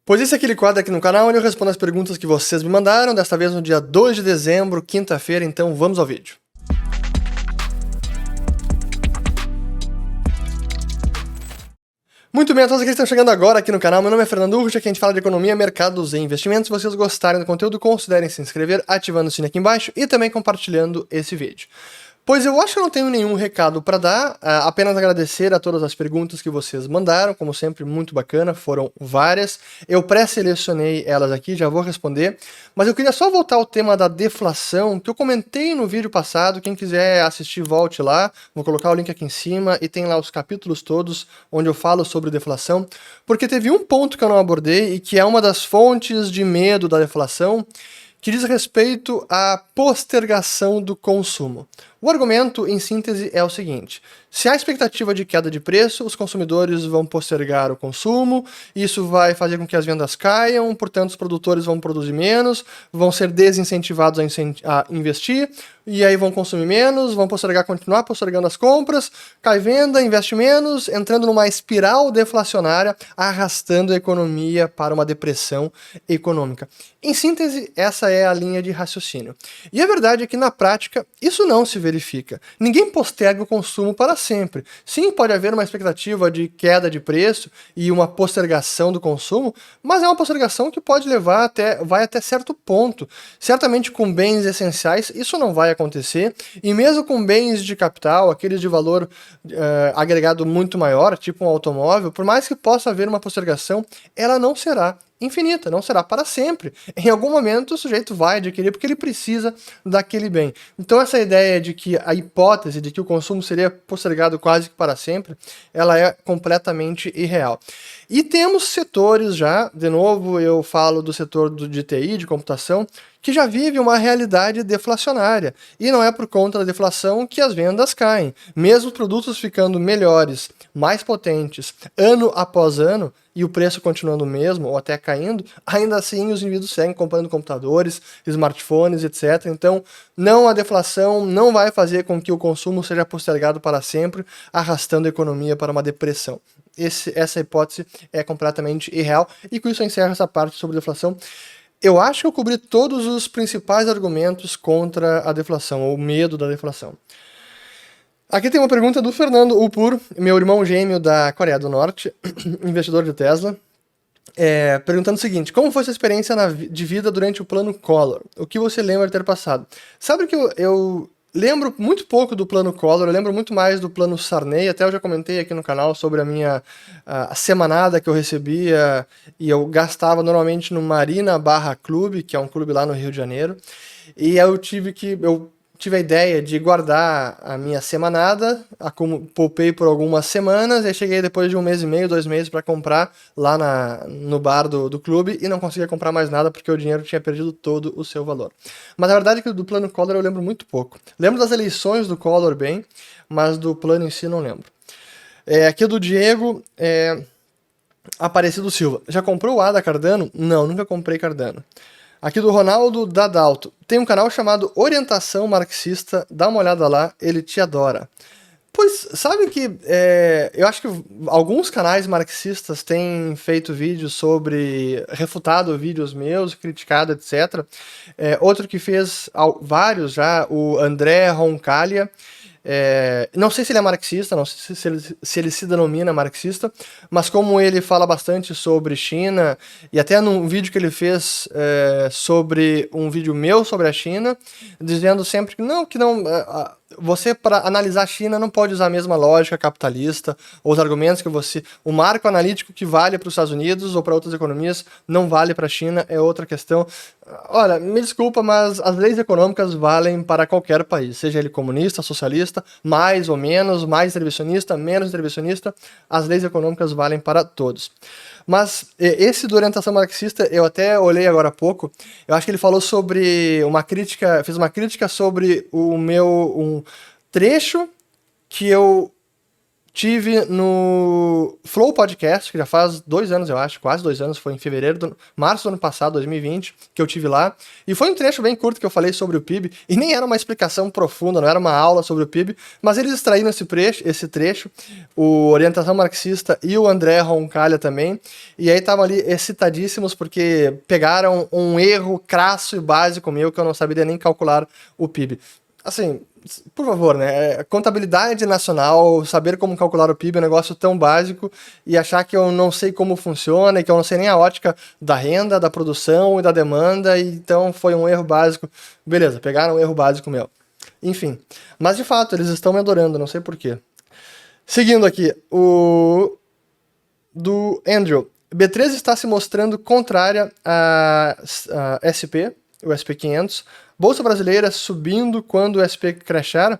Pois esse é aquele quadro aqui no canal onde eu respondo as perguntas que vocês me mandaram, desta vez no dia 2 de dezembro, quinta-feira, então vamos ao vídeo. Muito bem, a todos aqueles que estão chegando agora aqui no canal, meu nome é Fernando Urrutia, aqui a gente fala de economia, mercados e investimentos. Se vocês gostarem do conteúdo, considerem se inscrever, ativando o sininho aqui embaixo e também compartilhando esse vídeo. Pois eu acho que eu não tenho nenhum recado para dar, apenas agradecer a todas as perguntas que vocês mandaram, como sempre, muito bacana, foram várias. Eu pré-selecionei elas aqui, já vou responder, mas eu queria só voltar ao tema da deflação, que eu comentei no vídeo passado. Quem quiser assistir, volte lá, vou colocar o link aqui em cima, e tem lá os capítulos todos onde eu falo sobre deflação, porque teve um ponto que eu não abordei e que é uma das fontes de medo da deflação, que diz respeito à postergação do consumo. O argumento, em síntese, é o seguinte: se há expectativa de queda de preço, os consumidores vão postergar o consumo, isso vai fazer com que as vendas caiam, portanto os produtores vão produzir menos, vão ser desincentivados a investir, e aí vão consumir menos, vão continuar postergando as compras, cai venda, investe menos, entrando numa espiral deflacionária, arrastando a economia para uma depressão econômica. Em síntese, essa é a linha de raciocínio. E a verdade é que, na prática, isso não se verifica. Ninguém posterga o consumo para sempre. Sim, pode haver uma expectativa de queda de preço e uma postergação do consumo, mas é uma postergação que pode vai até certo ponto. Certamente com bens essenciais isso não vai acontecer, e mesmo com bens de capital, aqueles de valor agregado muito maior, tipo um automóvel, por mais que possa haver uma postergação, ela não será infinita, não será para sempre. Em algum momento o sujeito vai adquirir porque ele precisa daquele bem. Então essa ideia de que a hipótese de que o consumo seria postergado quase que para sempre, ela é completamente irreal. E temos setores já, de novo eu falo do setor de TI, de computação, que já vive uma realidade deflacionária. E não é por conta da deflação que as vendas caem. Mesmo os produtos ficando melhores, mais potentes, ano após ano, e o preço continuando o mesmo, ou até caindo, ainda assim os indivíduos seguem comprando computadores, smartphones, etc. Então, a deflação não vai fazer com que o consumo seja postergado para sempre, arrastando a economia para uma depressão. Essa hipótese é completamente irreal, e com isso eu encerro essa parte sobre deflação. Eu acho que eu cobri todos os principais argumentos contra a deflação, ou o medo da deflação. Aqui tem uma pergunta do Fernando Upur, meu irmão gêmeo da Coreia do Norte, investidor de Tesla, perguntando o seguinte: como foi sua experiência de vida durante o plano Collor? O que você lembra de ter passado? Sabe que eu lembro muito pouco do plano Collor, eu lembro muito mais do plano Sarney. Até eu já comentei aqui no canal sobre a minha semanada que eu recebia, e eu gastava normalmente no Marina Barra Clube, que é um clube lá no Rio de Janeiro, e eu tive a ideia de guardar a minha semanada, poupei por algumas semanas, e cheguei depois de 1 mês e meio, 2 meses para comprar lá no bar do clube, e não conseguia comprar mais nada porque o dinheiro tinha perdido todo o seu valor. Mas a verdade é que do plano Collor eu lembro muito pouco. Lembro das eleições do Collor bem, mas do plano em si não lembro. Aqui do Diego, Aparecido Silva: já comprou o ADA Cardano? Não, nunca comprei Cardano. Aqui do Ronaldo Dadalto: tem um canal chamado Orientação Marxista, dá uma olhada lá, ele te adora. Pois, sabe que eu acho que alguns canais marxistas têm feito vídeos refutado vídeos meus, criticado, etc. Outro que fez vários já, o André Roncalha. Não sei se ele é marxista, não sei se ele se denomina marxista, mas como ele fala bastante sobre China, e até num vídeo que ele fez sobre um vídeo meu sobre a China, dizendo sempre que não, você, para analisar a China, não pode usar a mesma lógica capitalista, ou os argumentos o marco analítico que vale para os Estados Unidos ou para outras economias não vale para a China, é outra questão. Olha, me desculpa, mas as leis econômicas valem para qualquer país, seja ele comunista, socialista, mais ou menos, mais intervencionista, menos intervencionista, as leis econômicas valem para todos. Mas esse do Orientação Marxista, eu até olhei agora há pouco, eu acho que ele falou sobre fez uma crítica sobre um trecho que eu tive no Flow Podcast, que já faz 2 anos, eu acho, quase 2 anos, foi em março do ano passado, 2020, que eu tive lá, e foi um trecho bem curto que eu falei sobre o PIB, e nem era uma explicação profunda, não era uma aula sobre o PIB, mas eles extraíram esse trecho, o Orientação Marxista e o André Roncalha também, e aí estavam ali excitadíssimos porque pegaram um erro crasso e básico meu, que eu não sabia nem calcular o PIB. Assim, por favor, né? Contabilidade nacional, saber como calcular o PIB é um negócio tão básico e achar que eu não sei como funciona e que eu não sei nem a ótica da renda, da produção e da demanda, e então foi um erro básico. Beleza, pegaram um erro básico meu. Enfim, mas de fato, eles estão me adorando, não sei porquê. Seguindo aqui, o do Andrew. B3 está se mostrando contrária a SP, o SP500. Bolsa brasileira subindo quando o SP crashar.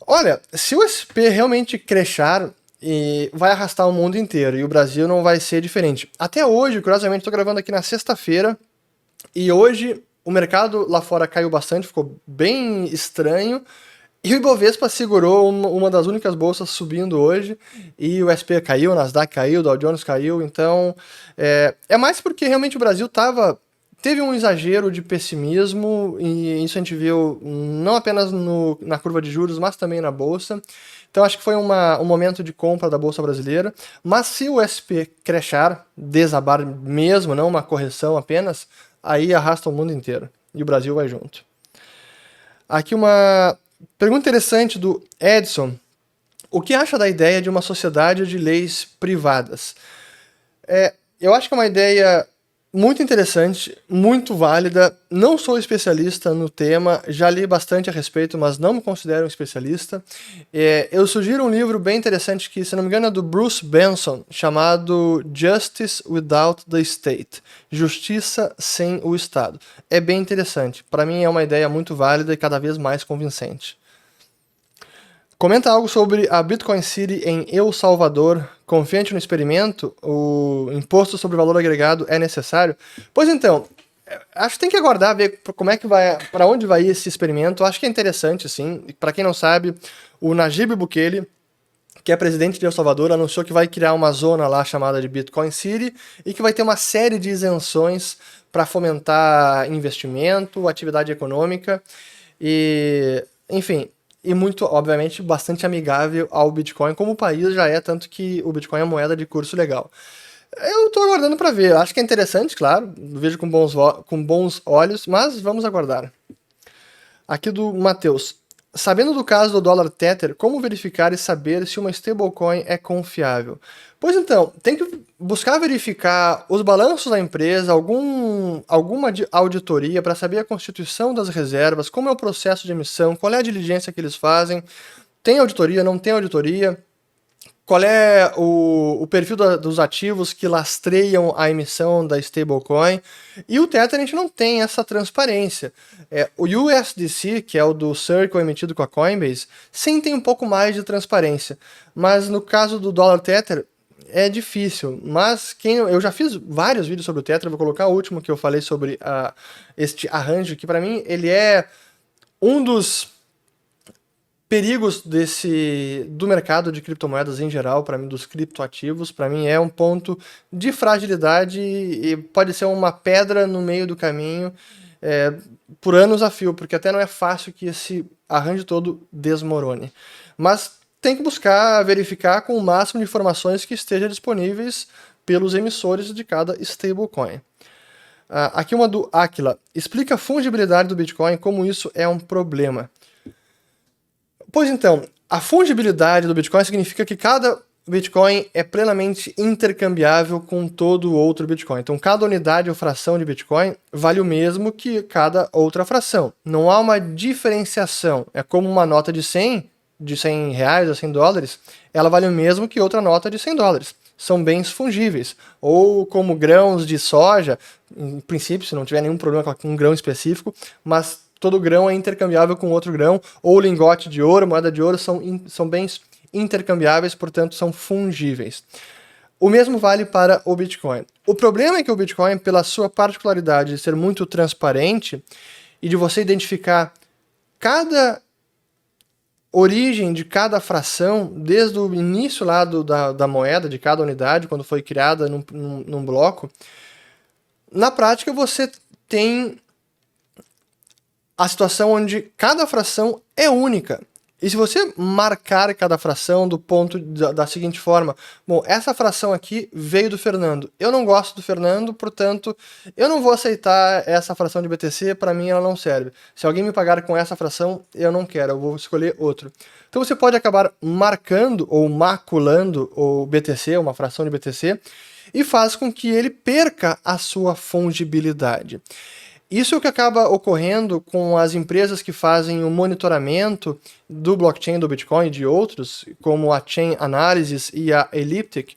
Olha, se o SP realmente crashar, vai arrastar o mundo inteiro e o Brasil não vai ser diferente. Até hoje, curiosamente, estou gravando aqui na sexta-feira e hoje o mercado lá fora caiu bastante, ficou bem estranho. E o Ibovespa segurou uma das únicas bolsas subindo hoje, e o SP caiu, o Nasdaq caiu, o Dow Jones caiu, então é mais porque realmente o Brasil teve um exagero de pessimismo, e isso a gente viu não apenas na curva de juros, mas também na bolsa. Então acho que foi um momento de compra da bolsa brasileira, mas se o SP crashar, desabar mesmo, não uma correção apenas, aí arrasta o mundo inteiro, e o Brasil vai junto. Aqui uma pergunta interessante do Edson. O que acha da ideia de uma sociedade de leis privadas? Eu acho que é uma ideia muito interessante, muito válida. Não sou especialista no tema, já li bastante a respeito, mas não me considero um especialista. Eu sugiro um livro bem interessante que, se não me engano, é do Bruce Benson, chamado Justice Without the State. Justiça sem o Estado. É bem interessante. Para mim é uma ideia muito válida e cada vez mais convincente. Comenta algo sobre a Bitcoin City em El Salvador. Confiante no experimento? O imposto sobre valor agregado é necessário? Pois então, acho que tem que aguardar, ver como é que vai, para onde vai esse experimento. Acho que é interessante, sim. Para quem não sabe, o Nayib Bukele, que é presidente de El Salvador, anunciou que vai criar uma zona lá chamada de Bitcoin City e que vai ter uma série de isenções para fomentar investimento, atividade econômica e, enfim, e muito, obviamente, bastante amigável ao Bitcoin, como o país já é, tanto que o Bitcoin é moeda de curso legal. Eu tô aguardando para ver, acho que é interessante, claro, vejo com bons olhos, mas vamos aguardar. Aqui do Matheus. Sabendo do caso do dólar Tether, como verificar e saber se uma stablecoin é confiável? Pois então, tem que buscar verificar os balanços da empresa, alguma auditoria para saber a constituição das reservas, como é o processo de emissão, qual é a diligência que eles fazem, tem auditoria, não tem auditoria, qual é o perfil dos ativos que lastreiam a emissão da stablecoin. E o Tether a gente não tem essa transparência. O USDC, que é o do Circle emitido com a Coinbase, sim tem um pouco mais de transparência. Mas no caso do dólar Tether, é difícil. Mas eu já fiz vários vídeos sobre o Tether, vou colocar o último que eu falei sobre este arranjo, que para mim ele é um dos perigos do mercado de criptomoedas em geral, para mim, dos criptoativos, para mim é um ponto de fragilidade e pode ser uma pedra no meio do caminho por anos a fio, porque até não é fácil que esse arranjo todo desmorone. Mas tem que buscar verificar com o máximo de informações que estejam disponíveis pelos emissores de cada stablecoin. Aqui uma do Aquila. Explica a fungibilidade do Bitcoin, como isso é um problema. Pois então, a fungibilidade do Bitcoin significa que cada Bitcoin é plenamente intercambiável com todo outro Bitcoin. Então, cada unidade ou fração de Bitcoin vale o mesmo que cada outra fração. Não há uma diferenciação. É como uma nota de 100 reais ou 100 dólares, ela vale o mesmo que outra nota de 100 dólares. São bens fungíveis. Ou como grãos de soja, em princípio, se não tiver nenhum problema com um grão específico, mas todo grão é intercambiável com outro grão, ou lingote de ouro, moeda de ouro, são bens intercambiáveis, portanto são fungíveis. O mesmo vale para o Bitcoin. O problema é que o Bitcoin, pela sua particularidade de ser muito transparente e de você identificar cada origem de cada fração, desde o início lá da moeda, de cada unidade, quando foi criada num bloco, na prática você tem a situação onde cada fração é única. E se você marcar cada fração do ponto da seguinte forma, bom, essa fração aqui veio do Fernando. Eu não gosto do Fernando, portanto, eu não vou aceitar essa fração de BTC, para mim ela não serve. Se alguém me pagar com essa fração, eu não quero, eu vou escolher outro. Então você pode acabar marcando ou maculando o BTC, uma fração de BTC, e faz com que ele perca a sua fungibilidade. Isso é o que acaba ocorrendo com as empresas que fazem o monitoramento do blockchain do Bitcoin e de outros, como a Chain Analysis e a Elliptic,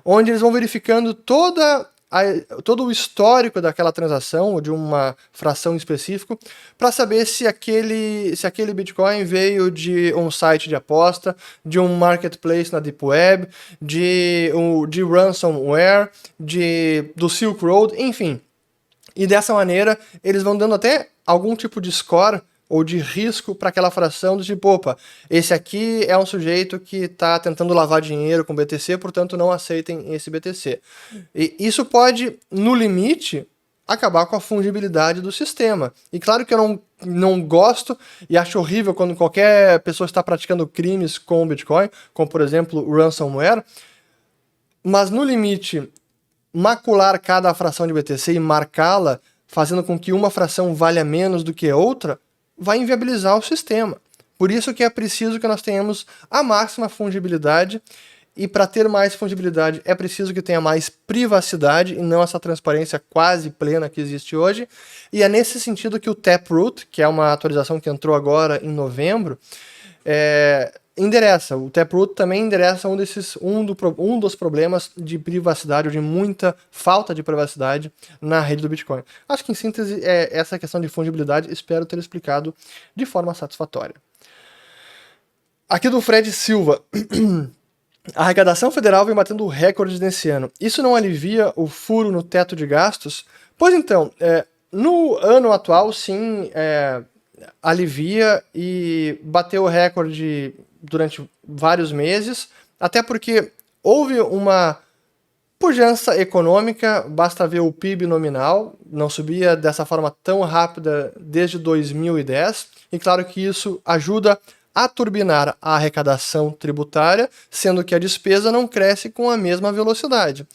onde eles vão verificando todo o histórico daquela transação ou de uma fração em específico para saber se aquele Bitcoin veio de um site de aposta, de um marketplace na Deep Web, de ransomware, do Silk Road, enfim. E dessa maneira, eles vão dando até algum tipo de score ou de risco para aquela fração do tipo, opa, esse aqui é um sujeito que está tentando lavar dinheiro com BTC, portanto não aceitem esse BTC. E isso pode, no limite, acabar com a fungibilidade do sistema. E claro que eu não gosto e acho horrível quando qualquer pessoa está praticando crimes com o Bitcoin, como por exemplo o ransomware, mas no limite, macular cada fração de BTC e marcá-la, fazendo com que uma fração valha menos do que a outra, vai inviabilizar o sistema. Por isso que é preciso que nós tenhamos a máxima fungibilidade, e para ter mais fungibilidade é preciso que tenha mais privacidade e não essa transparência quase plena que existe hoje. E é nesse sentido que o Taproot, que é uma atualização que entrou agora em novembro, endereça. O Taproot também endereça um dos problemas de privacidade, ou de muita falta de privacidade na rede do Bitcoin. Acho que, em síntese, essa questão de fungibilidade, espero ter explicado de forma satisfatória. Aqui do Fred Silva. A arrecadação federal vem batendo recordes nesse ano. Isso não alivia o furo no teto de gastos? Pois então, no ano atual, sim, alivia e bateu o recorde durante vários meses, até porque houve uma pujança econômica, basta ver o PIB nominal, não subia dessa forma tão rápida desde 2010, e claro que isso ajuda a turbinar a arrecadação tributária, sendo que a despesa não cresce com a mesma velocidade.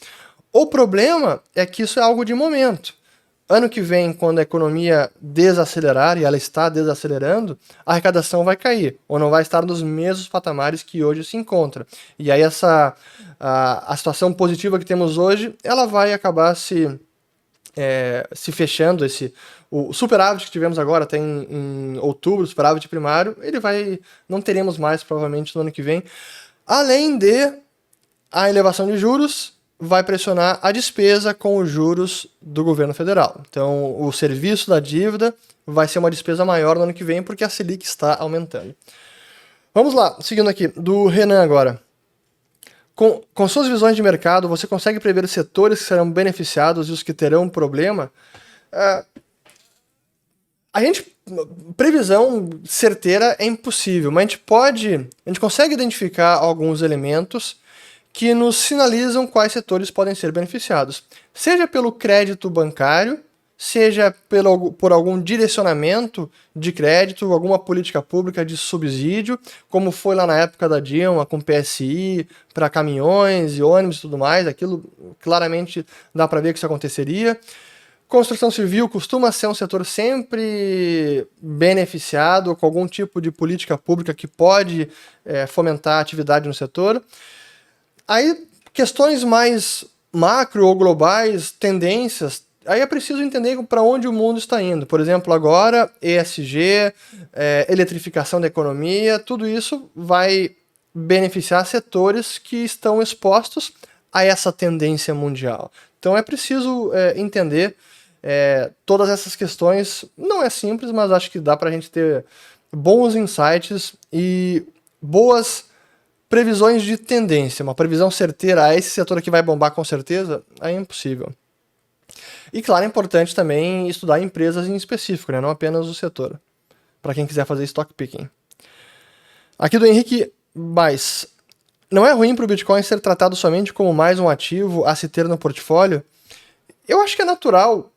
O problema é que isso é algo de momento. Ano que vem, quando a economia desacelerar, e ela está desacelerando, a arrecadação vai cair, ou não vai estar nos mesmos patamares que hoje se encontra. E aí a situação positiva que temos hoje, ela vai acabar se fechando. O superávit que tivemos agora, até em outubro, o superávit primário, não teremos mais provavelmente no ano que vem, além de a elevação de juros vai pressionar a despesa com os juros do governo federal. Então, o serviço da dívida vai ser uma despesa maior no ano que vem, porque a Selic está aumentando. Vamos lá, seguindo aqui, do Renan agora. Com suas visões de mercado, você consegue prever os setores que serão beneficiados e os que terão problema? Previsão certeira é impossível, mas a gente consegue identificar alguns elementos que nos sinalizam quais setores podem ser beneficiados. Seja pelo crédito bancário, seja por algum direcionamento de crédito, alguma política pública de subsídio, como foi lá na época da Dilma, com PSI, para caminhões e ônibus e tudo mais, aquilo claramente dá para ver que isso aconteceria. Construção civil costuma ser um setor sempre beneficiado com algum tipo de política pública que pode fomentar a atividade no setor. Aí, questões mais macro ou globais, tendências, aí é preciso entender para onde o mundo está indo. Por exemplo, agora, ESG, eletrificação da economia, tudo isso vai beneficiar setores que estão expostos a essa tendência mundial. Então é preciso entender todas essas questões. Não é simples, mas acho que dá para a gente ter bons insights e boas previsões de tendência. Uma previsão certeira, esse setor aqui vai bombar com certeza, é impossível. E claro, é importante também estudar empresas em específico, né? Não apenas o setor, para quem quiser fazer stock picking. Aqui do Henrique Baez. Não é ruim para o Bitcoin ser tratado somente como mais um ativo a se ter no portfólio? Eu acho que é natural.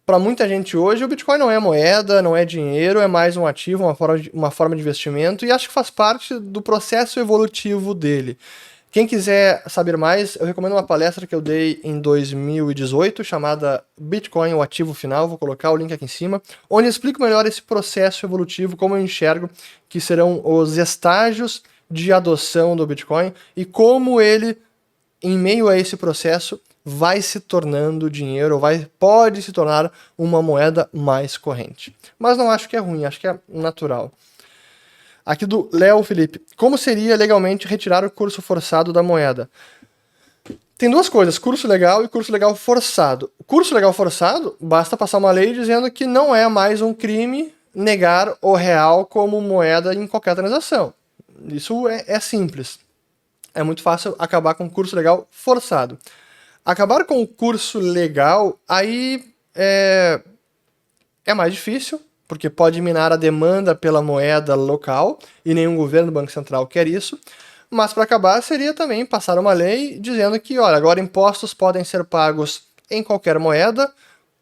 Para muita gente hoje, o Bitcoin não é moeda, não é dinheiro, é mais um ativo, uma forma de investimento, e acho que faz parte do processo evolutivo dele. Quem quiser saber mais, eu recomendo uma palestra que eu dei em 2018, chamada Bitcoin, o ativo final, vou colocar o link aqui em cima, onde eu explico melhor esse processo evolutivo, como eu enxergo que serão os estágios de adoção do Bitcoin e como ele, em meio a esse processo, vai se tornando dinheiro, pode se tornar uma moeda mais corrente. Mas não acho que é ruim, acho que é natural. Aqui do Léo Felipe. Como seria legalmente retirar o curso forçado da moeda? Tem duas coisas, curso legal e curso legal forçado. O curso legal forçado, basta passar uma lei dizendo que não é mais um crime negar o real como moeda em qualquer transação. Isso é simples. É muito fácil acabar com o curso legal forçado. Acabar com o curso legal, aí é mais difícil, porque pode minar a demanda pela moeda local, e nenhum governo, banco central quer isso. Mas para acabar seria também passar uma lei dizendo que, olha, agora impostos podem ser pagos em qualquer moeda,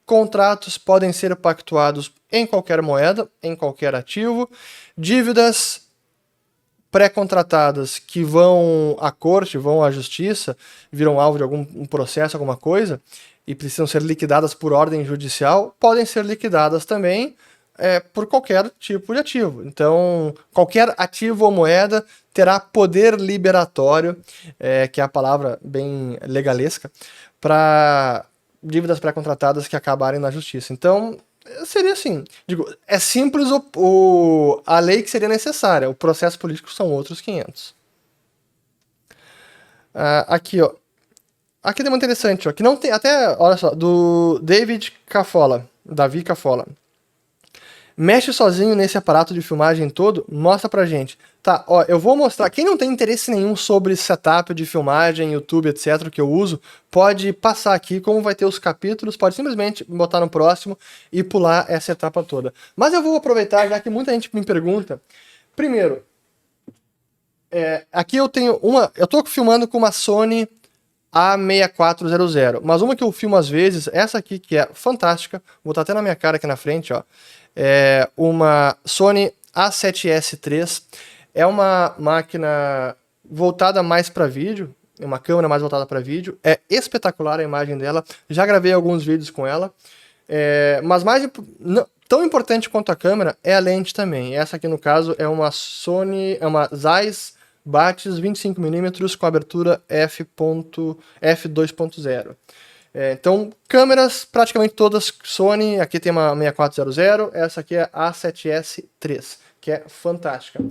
contratos podem ser pactuados em qualquer moeda, em qualquer ativo, dívidas pré-contratadas que vão à corte, vão à justiça, viram alvo de algum processo, alguma coisa, e precisam ser liquidadas por ordem judicial, podem ser liquidadas também por qualquer tipo de ativo. Então, qualquer ativo ou moeda terá poder liberatório, que é a palavra bem legalesca, para dívidas pré-contratadas que acabarem na justiça. Então, seria assim, digo, é simples a lei que seria necessária, o processo político são outros 500. Aqui, ó. Aqui tem uma interessante, ó, que não tem, até, olha só, do Davi Cafola. Mexe sozinho nesse aparato de filmagem todo, mostra pra gente. Tá, ó, eu vou mostrar. Quem não tem interesse nenhum sobre setup de filmagem, YouTube, etc, que eu uso, pode passar aqui, como vai ter os capítulos, pode simplesmente botar no próximo e pular essa etapa toda. Mas eu vou aproveitar, já que muita gente me pergunta. Primeiro, aqui eu tenho eu tô filmando com uma Sony A6400, mas uma que eu filmo às vezes, essa aqui que é fantástica, vou botar até na minha cara aqui na frente, ó. É uma Sony A7S III, é uma máquina voltada mais para vídeo, é uma câmera mais voltada para vídeo, é espetacular a imagem dela, já gravei alguns vídeos com ela, mas tão importante quanto a câmera é a lente também. Essa aqui no caso é uma Zeiss Batis 25mm com abertura f2.0. Então, câmeras praticamente todas Sony, aqui tem uma 6400, essa aqui é a A7S III, que é fantástica.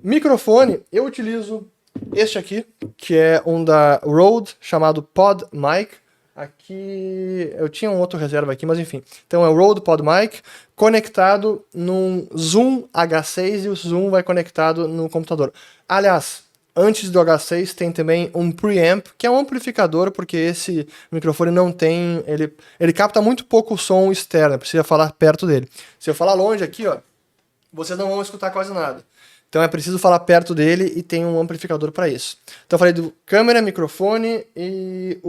Microfone, eu utilizo este aqui, que é um da Rode, chamado PodMic. Aqui, eu tinha um outro reserva aqui, mas enfim. Então é o Rode PodMic, conectado num Zoom H6 e o Zoom vai conectado no computador. Aliás, antes do H6 tem também um preamp, que é um amplificador, porque esse microfone não tem... Ele capta muito pouco o som externo, precisa falar perto dele. Se eu falar longe aqui, ó, vocês não vão escutar quase nada. Então é preciso falar perto dele e tem um amplificador para isso. Então eu falei do câmera, microfone e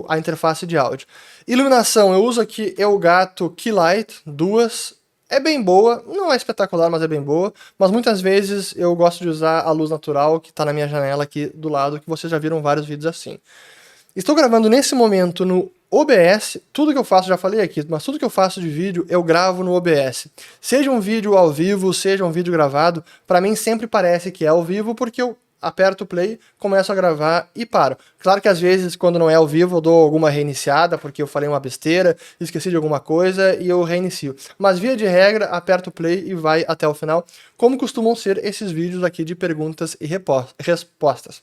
a interface de áudio. Iluminação, eu uso aqui Elgato Keylight, duas. É bem boa, não é espetacular, mas é bem boa. Mas muitas vezes eu gosto de usar a luz natural que está na minha janela aqui do lado, que vocês já viram vários vídeos assim. Estou gravando nesse momento no OBS, tudo que eu faço, já falei aqui, mas tudo que eu faço de vídeo eu gravo no OBS. Seja um vídeo ao vivo, seja um vídeo gravado, para mim sempre parece que é ao vivo, porque eu aperto o play, começo a gravar e paro. Claro que às vezes, quando não é ao vivo, eu dou alguma reiniciada, porque eu falei uma besteira, esqueci de alguma coisa e eu reinicio. Mas via de regra, aperto o play e vai até o final, como costumam ser esses vídeos aqui de perguntas e respostas.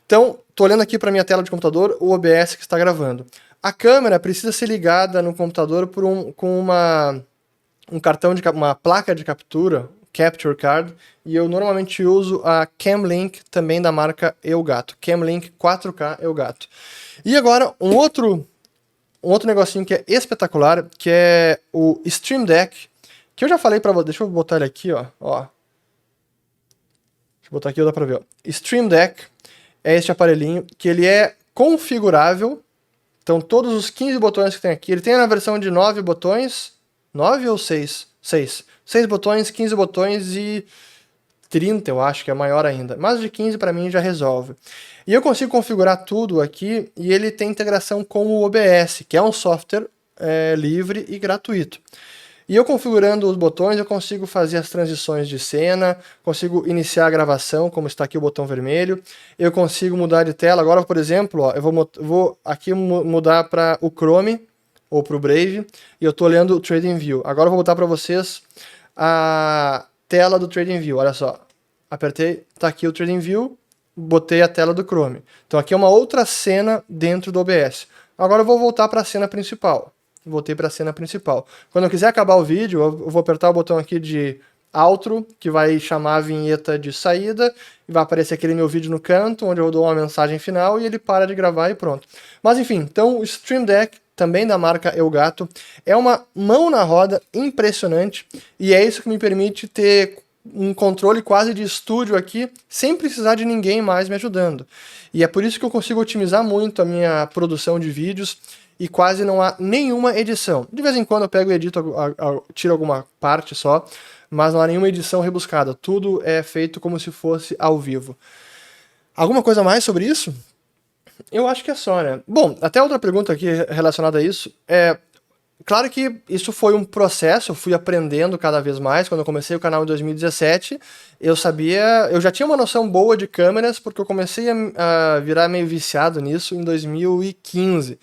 Então, tô olhando aqui para minha tela de computador, o OBS que está gravando. A câmera precisa ser ligada no computador com uma placa de captura, Capture Card, e eu normalmente uso a Camlink, também da marca Elgato. Camlink 4K Elgato. E agora, um outro negocinho que é espetacular, que é o Stream Deck, que eu já falei para vocês. Deixa eu botar ele aqui, ó. eu botar aqui, dá pra ver, ó. Stream Deck é este aparelhinho que ele é configurável. Então todos os 15 botões que tem aqui, ele tem na versão de 9 botões, 9 ou 6? 6. 6 botões, 15 botões e 30 eu acho que é maior ainda. Mas de 15 para mim já resolve. E eu consigo configurar tudo aqui e ele tem integração com o OBS, que é um software livre e gratuito. E eu configurando os botões, eu consigo fazer as transições de cena, consigo iniciar a gravação, como está aqui o botão vermelho, eu consigo mudar de tela. Agora, por exemplo, ó, eu vou aqui mudar para o Chrome, ou para o Brave, e eu estou olhando o TradingView. Agora eu vou botar para vocês a tela do TradingView, olha só. Apertei, está aqui o TradingView, botei a tela do Chrome. Então aqui é uma outra cena dentro do OBS. Agora eu vou voltar para a cena principal. Voltei para a cena principal. Quando eu quiser acabar o vídeo, eu vou apertar o botão aqui de outro, que vai chamar a vinheta de saída, e vai aparecer aquele meu vídeo no canto, onde eu dou uma mensagem final, e ele para de gravar e pronto. Mas enfim, então o Stream Deck, também da marca Elgato, é uma mão na roda impressionante, e é isso que me permite ter um controle quase de estúdio aqui, sem precisar de ninguém mais me ajudando. E é por isso que eu consigo otimizar muito a minha produção de vídeos, e quase não há nenhuma edição. De vez em quando eu pego e edito, tiro alguma parte só, mas não há nenhuma edição rebuscada. Tudo é feito como se fosse ao vivo. Alguma coisa mais sobre isso? Eu acho que é só, né? Bom, até outra pergunta aqui relacionada a isso é... Claro que isso foi um processo, eu fui aprendendo cada vez mais. Quando eu comecei o canal em 2017, eu já tinha uma noção boa de câmeras, porque eu comecei a virar meio viciado nisso em 2015.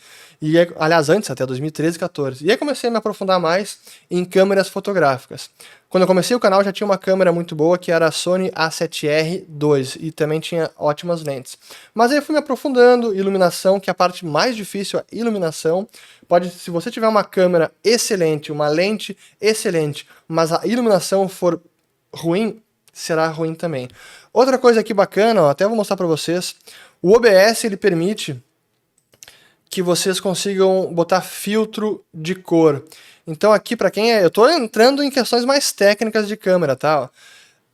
Aliás, antes, até 2013, 2014. E aí comecei a me aprofundar mais em câmeras fotográficas. Quando eu comecei o canal, já tinha uma câmera muito boa, que era a Sony A7R II, e também tinha ótimas lentes. Mas aí eu fui me aprofundando, iluminação, que é a parte mais difícil, a iluminação. Se você tiver uma câmera excelente, uma lente excelente, mas a iluminação for ruim, será ruim também. Outra coisa aqui bacana, ó, até vou mostrar para vocês, o OBS ele permite que vocês consigam botar filtro de cor. Então aqui para quem eu tô entrando em questões mais técnicas de câmera, tá?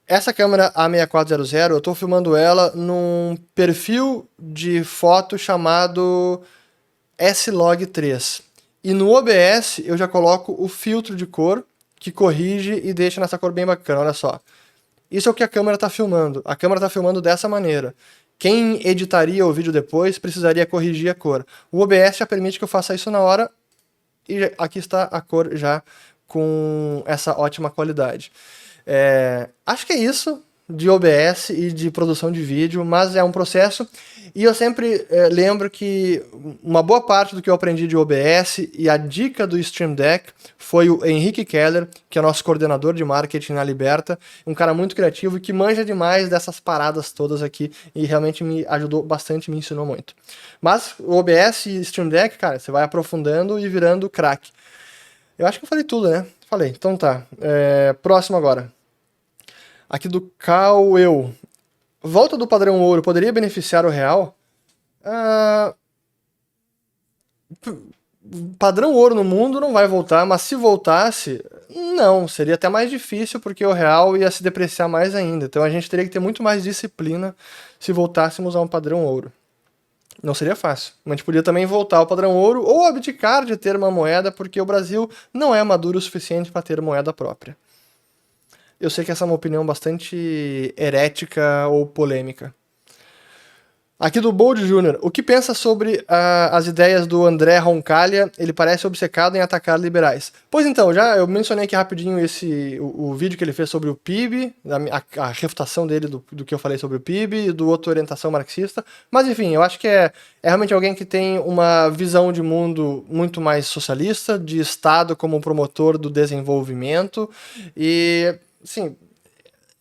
Essa câmera A6400, eu tô filmando ela num perfil de foto chamado S-Log3. E no OBS eu já coloco o filtro de cor que corrige e deixa nessa cor bem bacana, olha só. Isso é o que a câmera está filmando. A câmera está filmando dessa maneira. Quem editaria o vídeo depois precisaria corrigir a cor. O OBS já permite que eu faça isso na hora e aqui está a cor já com essa ótima qualidade. Acho que é isso de OBS e de produção de vídeo, mas é um processo e eu sempre lembro que uma boa parte do que eu aprendi de OBS e a dica do Stream Deck foi o Henrique Keller, que é nosso coordenador de marketing na Liberta, um cara muito criativo e que manja demais dessas paradas todas aqui e realmente me ajudou bastante, me ensinou muito. Mas o OBS e Stream Deck, cara, você vai aprofundando e virando craque. Eu acho que eu falei tudo, né? Falei, então tá. Próximo agora. Aqui do Caueu. Volta do padrão ouro poderia beneficiar o real? Padrão ouro no mundo não vai voltar, mas se voltasse, não, seria até mais difícil porque o real ia se depreciar mais ainda. Então a gente teria que ter muito mais disciplina se voltássemos a um padrão ouro. Não seria fácil. Mas a gente podia também voltar ao padrão ouro ou abdicar de ter uma moeda porque o Brasil não é maduro o suficiente para ter moeda própria. Eu sei que essa é uma opinião bastante herética ou polêmica. Aqui do Bold Jr. O que pensa sobre as ideias do André Roncalha? Ele parece obcecado em atacar liberais. Pois então, eu mencionei aqui rapidinho o vídeo que ele fez sobre o PIB, a refutação dele do que eu falei sobre o PIB e do outro orientação marxista. Mas enfim, eu acho que é realmente alguém que tem uma visão de mundo muito mais socialista, de Estado como promotor do desenvolvimento e... Sim,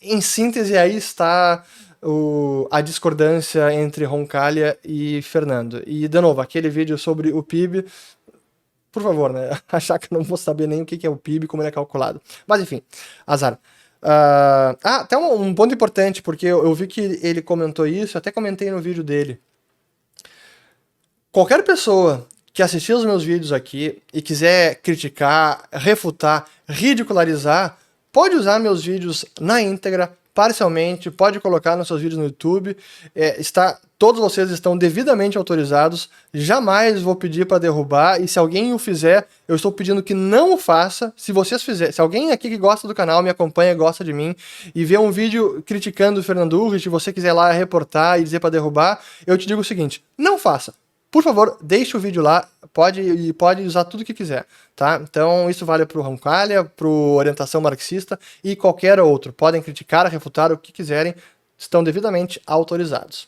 em síntese aí está a discordância entre Roncalha e Fernando. E, de novo, aquele vídeo sobre o PIB, por favor, né? Achar que eu não vou saber nem o que é o PIB, como ele é calculado. Mas, enfim, azar. Até um ponto importante, porque eu vi que ele comentou isso, até comentei no vídeo dele. Qualquer pessoa que assistir os meus vídeos aqui e quiser criticar, refutar, ridicularizar, pode usar meus vídeos na íntegra parcialmente, pode colocar nos seus vídeos no YouTube, todos vocês estão devidamente autorizados, jamais vou pedir para derrubar, e se alguém o fizer, eu estou pedindo que não o faça. Se vocês fizerem, se alguém aqui que gosta do canal, me acompanha, gosta de mim, e vê um vídeo criticando o Fernando Urrich, se você quiser lá reportar e dizer para derrubar, eu te digo o seguinte, não faça. Por favor, deixe o vídeo lá, pode usar tudo que quiser, tá? Então isso vale para o Roncalha, para o Orientação Marxista e qualquer outro. Podem criticar, refutar o que quiserem, estão devidamente autorizados.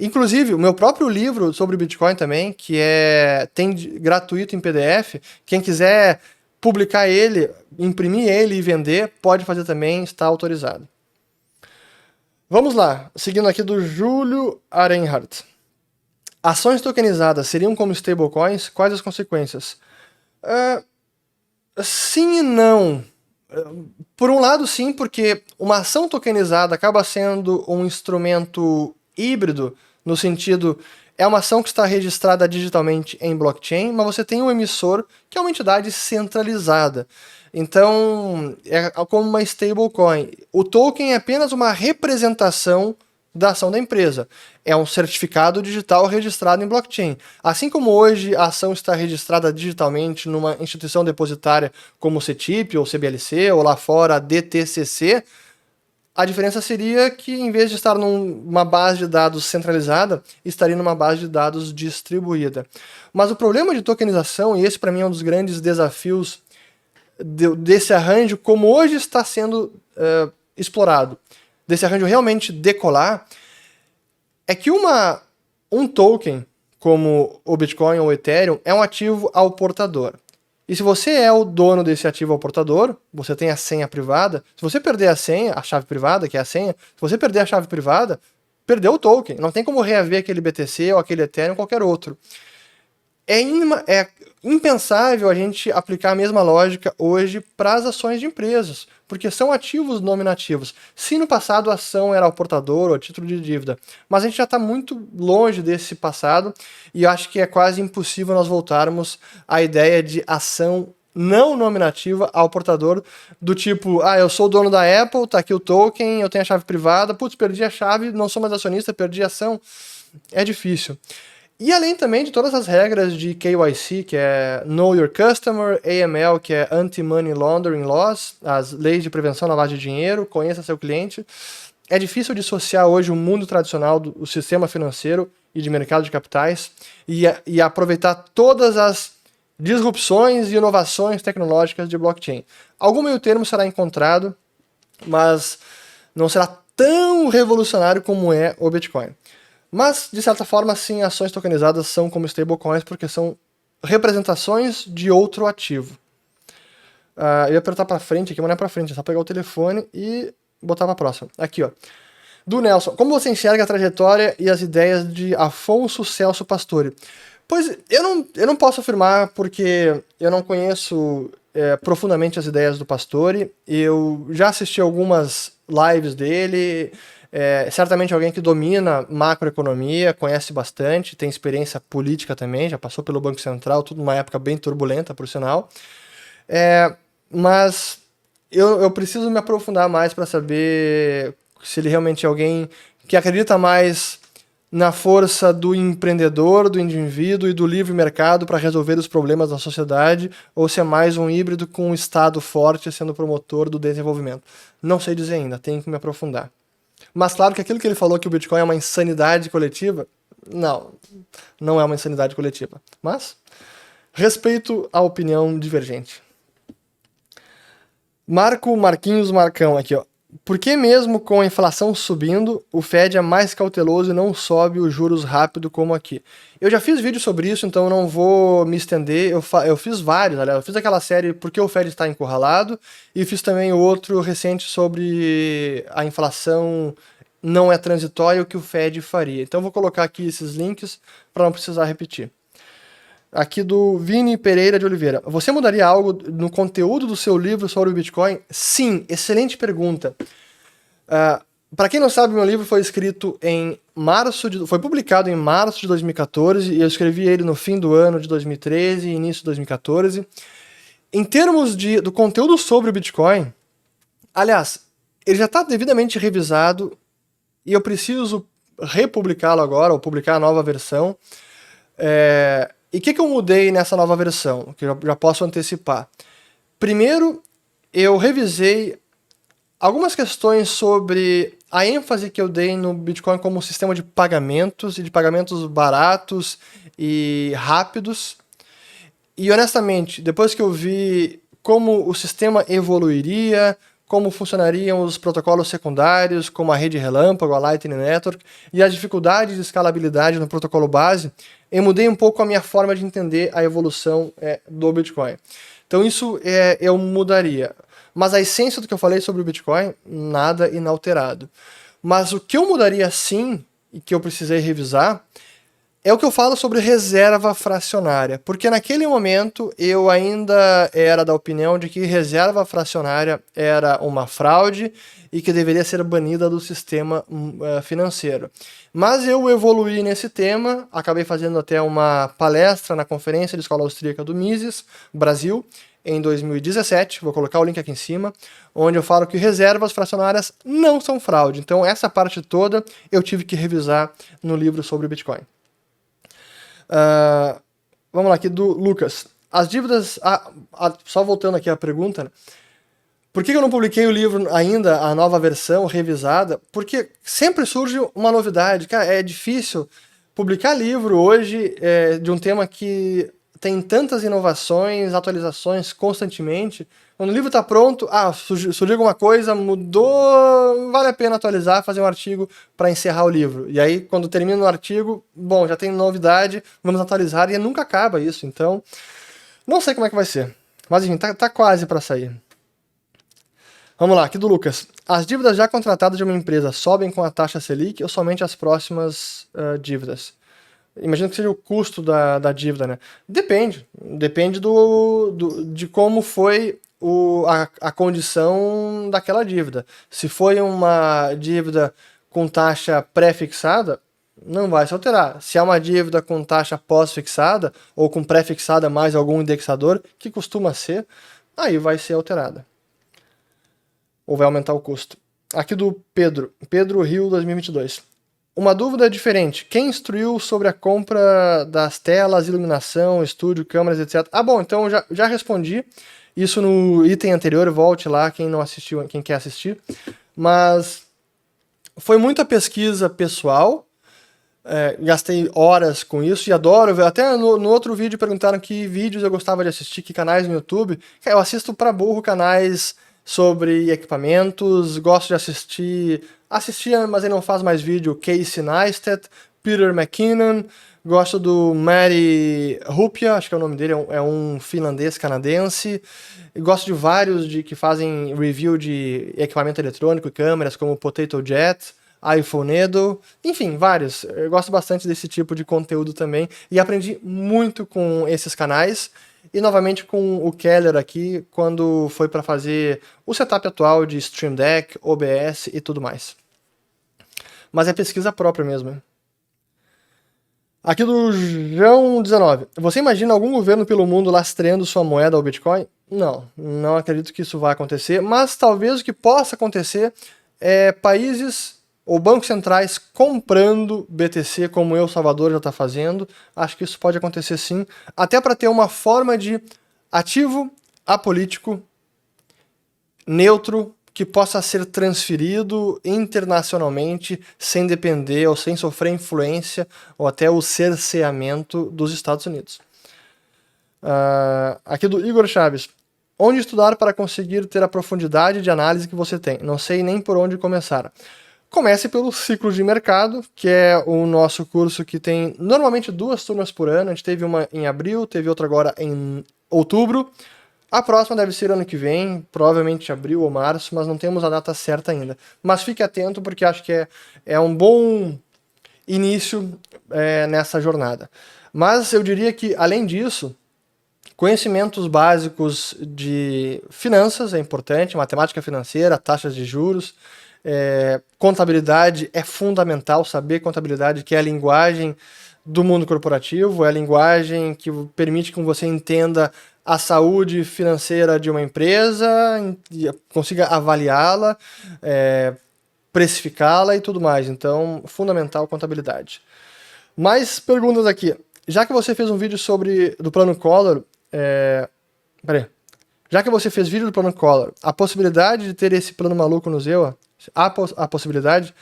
Inclusive, o meu próprio livro sobre Bitcoin também, que tem gratuito em PDF, quem quiser publicar ele, imprimir ele e vender, pode fazer também, está autorizado. Vamos lá, seguindo aqui do Júlio Arenhardt. Ações tokenizadas seriam como stablecoins? Quais as consequências? Sim e não. Por um lado, sim, porque uma ação tokenizada acaba sendo um instrumento híbrido, no sentido, é uma ação que está registrada digitalmente em blockchain, mas você tem um emissor que é uma entidade centralizada. Então, é como uma stablecoin. O token é apenas uma representação da ação da empresa. É um certificado digital registrado em blockchain. Assim como hoje a ação está registrada digitalmente numa instituição depositária como o CETIP, ou CBLC, ou lá fora a DTCC, a diferença seria que, em vez de estar numa base de dados centralizada, estaria numa base de dados distribuída. Mas o problema de tokenização, e esse para mim é um dos grandes desafios desse arranjo, como hoje está sendo explorado, desse arranjo realmente decolar, é que um token, como o Bitcoin ou o Ethereum, é um ativo ao portador. E se você é o dono desse ativo ao portador, você tem a senha privada, se você perder a senha, a chave privada, que é a senha, se você perder a chave privada, perdeu o token. Não tem como reaver aquele BTC ou aquele Ethereum ou qualquer outro. É impensável a gente aplicar a mesma lógica hoje para as ações de empresas, porque são ativos nominativos. Se no passado a ação era ao portador ou a título de dívida, mas a gente já está muito longe desse passado e eu acho que é quase impossível nós voltarmos à ideia de ação não nominativa ao portador, do tipo, eu sou o dono da Apple, tá aqui o token, eu tenho a chave privada, putz, perdi a chave, não sou mais acionista, perdi a ação. É difícil. E além também de todas as regras de KYC, que é Know Your Customer, AML, que é Anti-Money Laundering Laws, as leis de prevenção da lavagem de dinheiro, conheça seu cliente. É difícil dissociar hoje o mundo tradicional do sistema financeiro e de mercado de capitais e aproveitar todas as disrupções e inovações tecnológicas de blockchain. Algum meio termo será encontrado, mas não será tão revolucionário como é o Bitcoin. Mas, de certa forma, sim, ações tokenizadas são como stablecoins porque são representações de outro ativo. Eu ia apertar para frente aqui, mas não é para frente, é só pegar o telefone e botar para próxima. Aqui, ó. Do Nelson. Como você enxerga a trajetória e as ideias de Afonso Celso Pastore? Pois, eu não posso afirmar porque eu não conheço profundamente as ideias do Pastore. Eu já assisti algumas lives dele. Certamente alguém que domina macroeconomia, conhece bastante, tem experiência política também, já passou pelo Banco Central, tudo numa época bem turbulenta, por sinal. Mas eu preciso me aprofundar mais para saber se ele realmente é alguém que acredita mais na força do empreendedor, do indivíduo e do livre mercado para resolver os problemas da sociedade, ou se é mais um híbrido com um Estado forte sendo promotor do desenvolvimento. Não sei dizer ainda, tenho que me aprofundar. Mas claro que aquilo que ele falou que o Bitcoin é uma insanidade coletiva, não é uma insanidade coletiva. Mas respeito a opinião divergente. Marquinhos Marcão aqui, ó. Por que mesmo com a inflação subindo, o Fed é mais cauteloso e não sobe os juros rápido como aqui? Eu já fiz vídeo sobre isso, então não vou me estender. Eu fiz vários, aliás. Eu fiz aquela série Por que o Fed está encurralado e fiz também o outro recente sobre a inflação não é transitória, o que o Fed faria. Então vou colocar aqui esses links para não precisar repetir. Aqui do Vini Pereira de Oliveira. Você mudaria algo no conteúdo do seu livro sobre o Bitcoin? Sim, excelente pergunta. Para quem não sabe, meu livro foi escrito em foi publicado em março de 2014 e eu escrevi ele no fim do ano de 2013 e início de 2014. Em termos do conteúdo sobre o Bitcoin, aliás, ele já está devidamente revisado e eu preciso republicá-lo agora, ou publicar a nova versão. E o que eu mudei nessa nova versão, que eu já posso antecipar? Primeiro, eu revisei algumas questões sobre a ênfase que eu dei no Bitcoin como sistema de pagamentos, e de pagamentos baratos e rápidos. E honestamente, depois que eu vi como o sistema evoluiria, como funcionariam os protocolos secundários, como a rede relâmpago, a Lightning Network, e as dificuldades de escalabilidade no protocolo base, eu mudei um pouco a minha forma de entender a evolução do Bitcoin. Então isso eu mudaria. Mas a essência do que eu falei sobre o Bitcoin, nada inalterado. Mas o que eu mudaria sim, e que eu precisei revisar, é o que eu falo sobre reserva fracionária. Porque naquele momento eu ainda era da opinião de que reserva fracionária era uma fraude e que deveria ser banida do sistema financeiro. Mas eu evoluí nesse tema, acabei fazendo até uma palestra na Conferência de Escola Austríaca do Mises, Brasil, em 2017, vou colocar o link aqui em cima, onde eu falo que reservas fracionárias não são fraude. Então essa parte toda eu tive que revisar no livro sobre o Bitcoin. Vamos lá, aqui do Lucas. As dívidas... só voltando aqui à pergunta, né? Por que eu não publiquei o livro ainda, a nova versão revisada? Porque sempre surge uma novidade. Cara, é difícil publicar livro hoje de um tema que tem tantas inovações, atualizações constantemente. Quando o livro está pronto, surgiu alguma coisa, mudou, vale a pena atualizar, fazer um artigo para encerrar o livro. E aí, quando termina o artigo, bom, já tem novidade, vamos atualizar, e nunca acaba isso. Então, não sei como é que vai ser. Mas enfim, tá quase para sair. Vamos lá, aqui do Lucas. As dívidas já contratadas de uma empresa sobem com a taxa Selic ou somente as próximas dívidas? Imagino que seja o custo da dívida, né? Depende de como foi a condição daquela dívida. Se foi uma dívida com taxa pré-fixada, não vai se alterar. Se é uma dívida com taxa pós-fixada, ou com pré-fixada mais algum indexador, que costuma ser, aí vai ser alterada. Ou vai aumentar o custo. Aqui do Pedro Rio 2022. Uma dúvida diferente. Quem instruiu sobre a compra das telas, iluminação, estúdio, câmeras, etc? Bom, então eu já respondi isso no item anterior, volte lá quem não assistiu, quem quer assistir. Mas foi muita pesquisa pessoal, gastei horas com isso e adoro. Até no outro vídeo perguntaram que vídeos eu gostava de assistir, que canais no YouTube. Eu assisto pra burro canais sobre equipamentos, gosto de assistia, mas ele não faz mais vídeo, Casey Neistat, Peter McKinnon, gosto do Mari Rupia, acho que é o nome dele, é um finlandês-canadense, e gosto de vários que fazem review de equipamento eletrônico e câmeras, como Potato Jet, iPhonedo, enfim, vários. Eu gosto bastante desse tipo de conteúdo também, e aprendi muito com esses canais, e novamente com o Keller aqui, quando foi para fazer o setup atual de Stream Deck, OBS e tudo mais. Mas é pesquisa própria mesmo. Hein? Aqui do João 19. Você imagina algum governo pelo mundo lastreando sua moeda ao Bitcoin? Não acredito que isso vai acontecer, mas talvez o que possa acontecer é países ou bancos centrais comprando BTC, como El Salvador já está fazendo. Acho que isso pode acontecer sim, até para ter uma forma de ativo apolítico, neutro, que possa ser transferido internacionalmente sem depender ou sem sofrer influência ou até o cerceamento dos Estados Unidos. Aqui do Igor Chaves. Onde estudar para conseguir ter a profundidade de análise que você tem? Não sei nem por onde começar. Comece pelo ciclo de mercado, que é o nosso curso que tem normalmente 2 turmas por ano. A gente teve uma em abril, teve outra agora em outubro. A próxima deve ser ano que vem, provavelmente abril ou março, mas não temos a data certa ainda. Mas fique atento porque acho que é um bom início nessa jornada. Mas eu diria que, além disso, conhecimentos básicos de finanças é importante, matemática financeira, taxas de juros, contabilidade é fundamental, saber contabilidade, que é a linguagem do mundo corporativo, é a linguagem que permite que você entenda a saúde financeira de uma empresa, e consiga avaliá-la, precificá-la e tudo mais. Então, fundamental contabilidade. Mais perguntas aqui. Já que você fez um vídeo do Plano Collor, peraí. Já que você fez vídeo do Plano Collor, a possibilidade de ter esse plano maluco no ZEUA? A possibilidade?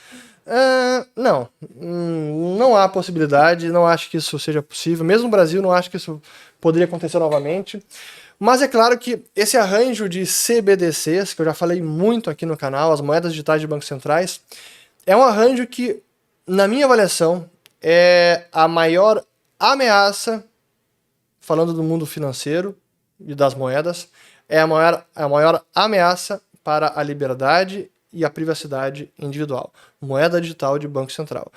Não. Não há possibilidade, não acho que isso seja possível. Mesmo no Brasil, não acho que isso poderia acontecer novamente. Mas é claro que esse arranjo de CBDCs, que eu já falei muito aqui no canal, as moedas digitais de bancos centrais, é um arranjo que, na minha avaliação, é a maior ameaça, falando do mundo financeiro e das moedas, é a maior ameaça para a liberdade e a privacidade individual. Moeda digital de Banco Central.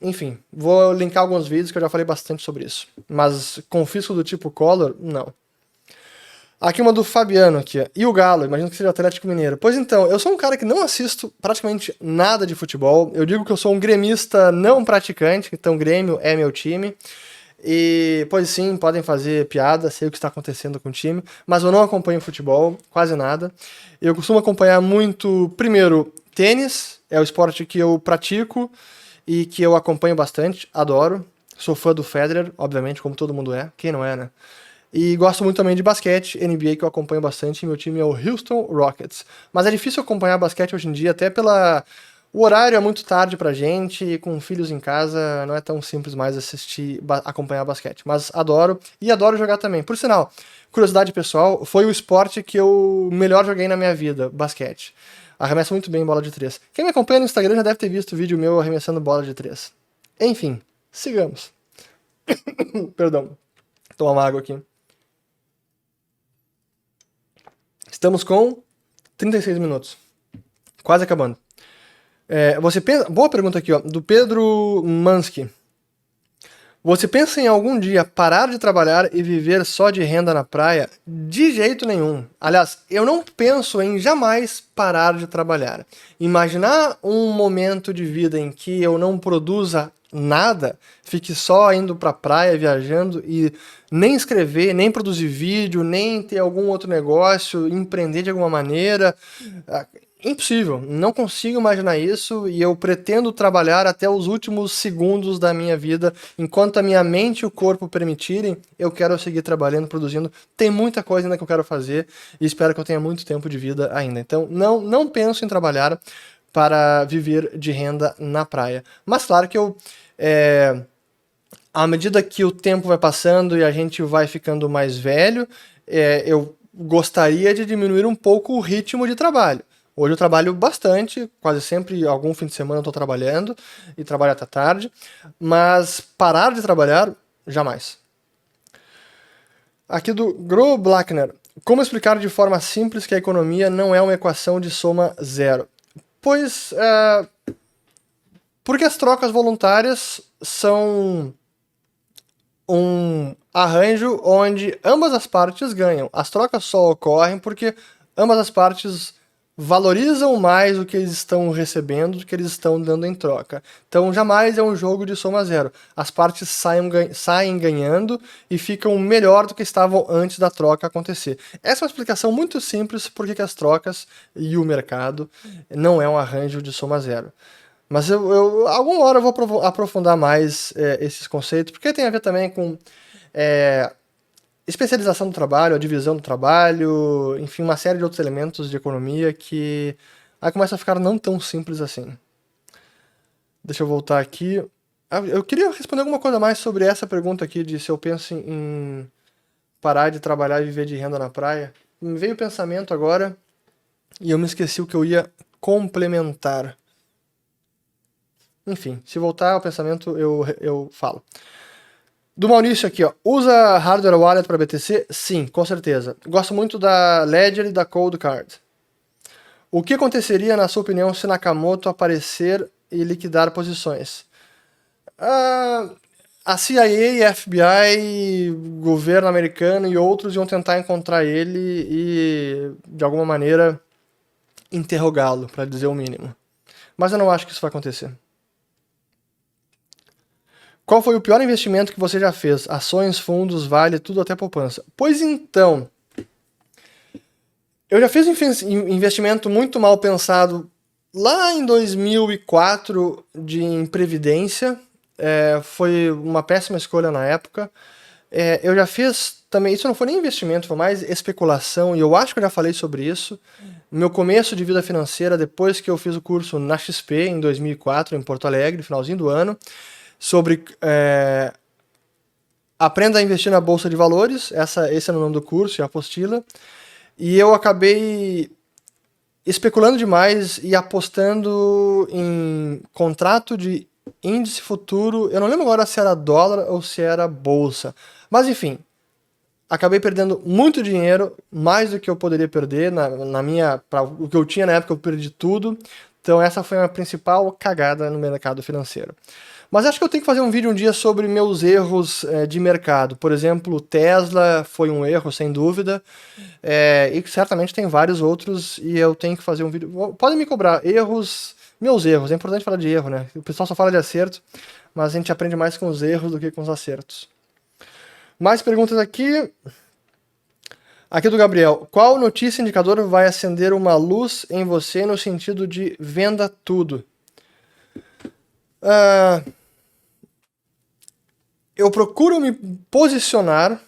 Enfim, vou linkar alguns vídeos que eu já falei bastante sobre isso. Mas confisco do tipo Collor, não. Aqui uma do Fabiano aqui. E o Galo? Imagino que seja Atlético Mineiro. Pois então, eu sou um cara que não assisto praticamente nada de futebol. Eu digo que eu sou um gremista não praticante, então Grêmio é meu time. E, pois sim, podem fazer piada, sei o que está acontecendo com o time, mas eu não acompanho futebol, quase nada. Eu costumo acompanhar muito, primeiro, tênis, é o esporte que eu pratico e que eu acompanho bastante, adoro. Sou fã do Federer, obviamente, como todo mundo é, quem não é, né? E gosto muito também de basquete, NBA, que eu acompanho bastante, e meu time é o Houston Rockets. Mas é difícil acompanhar basquete hoje em dia, até o horário é muito tarde pra gente, e com filhos em casa não é tão simples mais acompanhar basquete. Mas adoro, e adoro jogar também. Por sinal, curiosidade pessoal, foi o esporte que eu melhor joguei na minha vida, basquete. Arremesso muito bem bola de 3. Quem me acompanha no Instagram já deve ter visto o vídeo meu arremessando bola de 3. Enfim, sigamos. Perdão, tomar uma água aqui. Estamos com 36 minutos. Quase acabando. Boa pergunta aqui, ó, do Pedro Mansky. Você pensa em algum dia parar de trabalhar e viver só de renda na praia? De jeito nenhum. Aliás, eu não penso em jamais parar de trabalhar. Imaginar um momento de vida em que eu não produza nada, fique só indo pra praia, viajando e nem escrever, nem produzir vídeo, nem ter algum outro negócio, empreender de alguma maneira. Impossível, não consigo imaginar isso e eu pretendo trabalhar até os últimos segundos da minha vida. Enquanto a minha mente e o corpo permitirem, eu quero seguir trabalhando, produzindo. Tem muita coisa ainda que eu quero fazer e espero que eu tenha muito tempo de vida ainda. Então, não penso em trabalhar para viver de renda na praia. Mas claro que à medida que o tempo vai passando e a gente vai ficando mais velho, eu gostaria de diminuir um pouco o ritmo de trabalho. Hoje eu trabalho bastante, quase sempre, algum fim de semana eu estou trabalhando e trabalho até tarde, mas parar de trabalhar, jamais. Aqui do Gro Blackner. Como explicar de forma simples que a economia não é uma equação de soma zero? Pois, porque as trocas voluntárias são um arranjo onde ambas as partes ganham. As trocas só ocorrem porque ambas as partes valorizam mais o que eles estão recebendo do que eles estão dando em troca. Então jamais é um jogo de soma zero. As partes saem ganhando e ficam melhor do que estavam antes da troca acontecer. Essa é uma explicação muito simples por que as trocas e o mercado não é um arranjo de soma zero. Mas alguma hora eu vou aprofundar mais esses conceitos, porque tem a ver também com especialização do trabalho, a divisão do trabalho, enfim, uma série de outros elementos de economia que aí começa a ficar não tão simples assim. Deixa eu voltar aqui. Eu queria responder alguma coisa mais sobre essa pergunta aqui de se eu penso em parar de trabalhar e viver de renda na praia. Me veio o pensamento agora e eu me esqueci o que eu ia complementar. Enfim, se voltar ao pensamento eu falo. Do Maurício aqui, ó. Usa hardware wallet para BTC? Sim, com certeza. Gosto muito da Ledger e da Cold Card. O que aconteceria, na sua opinião, se Nakamoto aparecer e liquidar posições? A CIA, FBI, governo americano e outros iam tentar encontrar ele e, de alguma maneira, interrogá-lo, para dizer o mínimo. Mas eu não acho que isso vai acontecer. Qual foi o pior investimento que você já fez? Ações, fundos, vale, tudo até poupança. Pois então, eu já fiz um investimento muito mal pensado lá em 2004 em previdência. Foi uma péssima escolha na época. Eu já fiz também, isso não foi nem investimento, foi mais especulação, e eu acho que eu já falei sobre isso. Meu começo de vida financeira, depois que eu fiz o curso na XP, em 2004, em Porto Alegre, finalzinho do ano, sobre Aprenda a Investir na Bolsa de Valores, esse é o nome do curso, é a apostila, e eu acabei especulando demais e apostando em contrato de índice futuro, eu não lembro agora se era dólar ou se era bolsa, mas enfim, acabei perdendo muito dinheiro, mais do que eu poderia perder, o que eu tinha na época eu perdi tudo, então essa foi a principal cagada no mercado financeiro. Mas acho que eu tenho que fazer um vídeo um dia sobre meus erros de mercado. Por exemplo, Tesla foi um erro, sem dúvida. E certamente tem vários outros e eu tenho que fazer um vídeo. Podem me cobrar meus erros. É importante falar de erro, né? O pessoal só fala de acerto, mas a gente aprende mais com os erros do que com os acertos. Mais perguntas aqui. Aqui do Gabriel. Qual notícia indicador vai acender uma luz em você no sentido de venda tudo? Eu procuro me posicionar,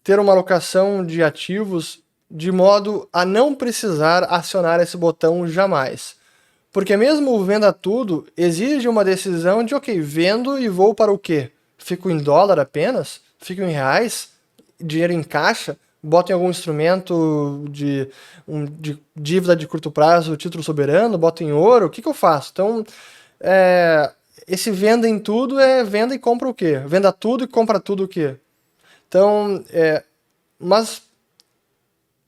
ter uma alocação de ativos de modo a não precisar acionar esse botão jamais. Porque mesmo o venda tudo exige uma decisão de, ok, vendo e vou para o quê? Fico em dólar apenas? Fico em reais? Dinheiro em caixa? Boto em algum instrumento de dívida de curto prazo, título soberano? Boto em ouro? O que eu faço? Então, esse venda em tudo é venda e compra o quê? Venda tudo e compra tudo o quê? Então, mas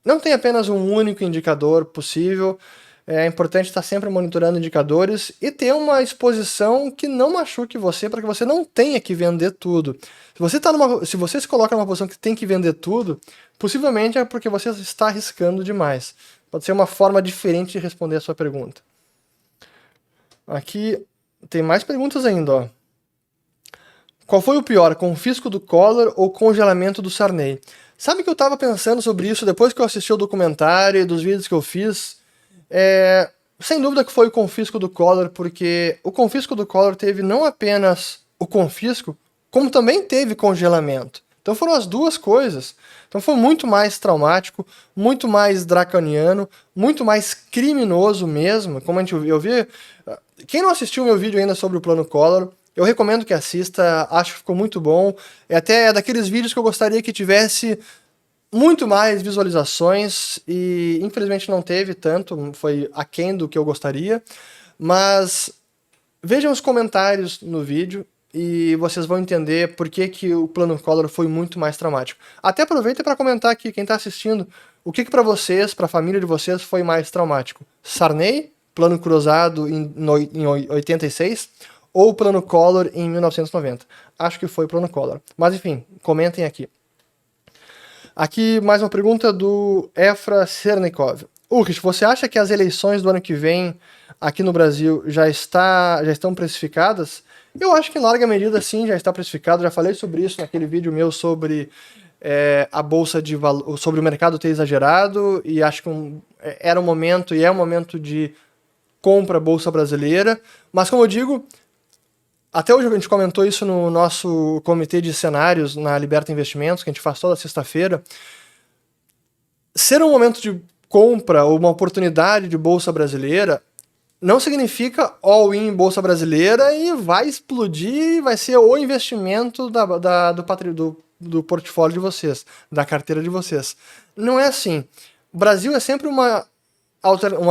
não tem apenas um único indicador possível. É importante estar sempre monitorando indicadores e ter uma exposição que não machuque você, para que você não tenha que vender tudo. Se você se coloca numa posição que tem que vender tudo, possivelmente é porque você está arriscando demais. Pode ser uma forma diferente de responder a sua pergunta. Aqui tem mais perguntas ainda, ó. Qual foi o pior, confisco do Collor ou congelamento do Sarney? Sabe que eu estava pensando sobre isso depois que eu assisti o documentário e dos vídeos que eu fiz? Sem dúvida que foi o confisco do Collor, porque o confisco do Collor teve não apenas o confisco, como também teve congelamento. Então foram as duas coisas. Então foi muito mais traumático, muito mais draconiano, muito mais criminoso mesmo. Como eu vi. Quem não assistiu meu vídeo ainda sobre o Plano Collor, eu recomendo que assista, acho que ficou muito bom. É daqueles vídeos que eu gostaria que tivesse muito mais visualizações e infelizmente não teve tanto, foi aquém do que eu gostaria, mas vejam os comentários no vídeo e vocês vão entender por que o Plano Collor foi muito mais traumático. Até aproveita para comentar aqui, quem está assistindo, o que para vocês, para a família de vocês, foi mais traumático? Sarney, Plano Cruzado em 86, ou Plano Collor em 1990? Acho que foi Plano Collor. Mas enfim, comentem aqui. Aqui mais uma pergunta do Efra Sernikov. Ulrich, você acha que as eleições do ano que vem aqui no Brasil já estão precificadas? Eu acho que em larga medida sim, já está precificado. Já falei sobre isso naquele vídeo meu sobre a bolsa de valores, sobre o mercado ter exagerado, e acho que era um momento e é um momento de compra bolsa brasileira. Mas como eu digo, até hoje a gente comentou isso no nosso comitê de cenários na Liberta Investimentos, que a gente faz toda sexta-feira. Ser um momento de compra ou uma oportunidade de bolsa brasileira não significa all-in bolsa brasileira e vai explodir, vai ser o investimento do portfólio de vocês, da carteira de vocês. Não é assim. O Brasil é sempre uma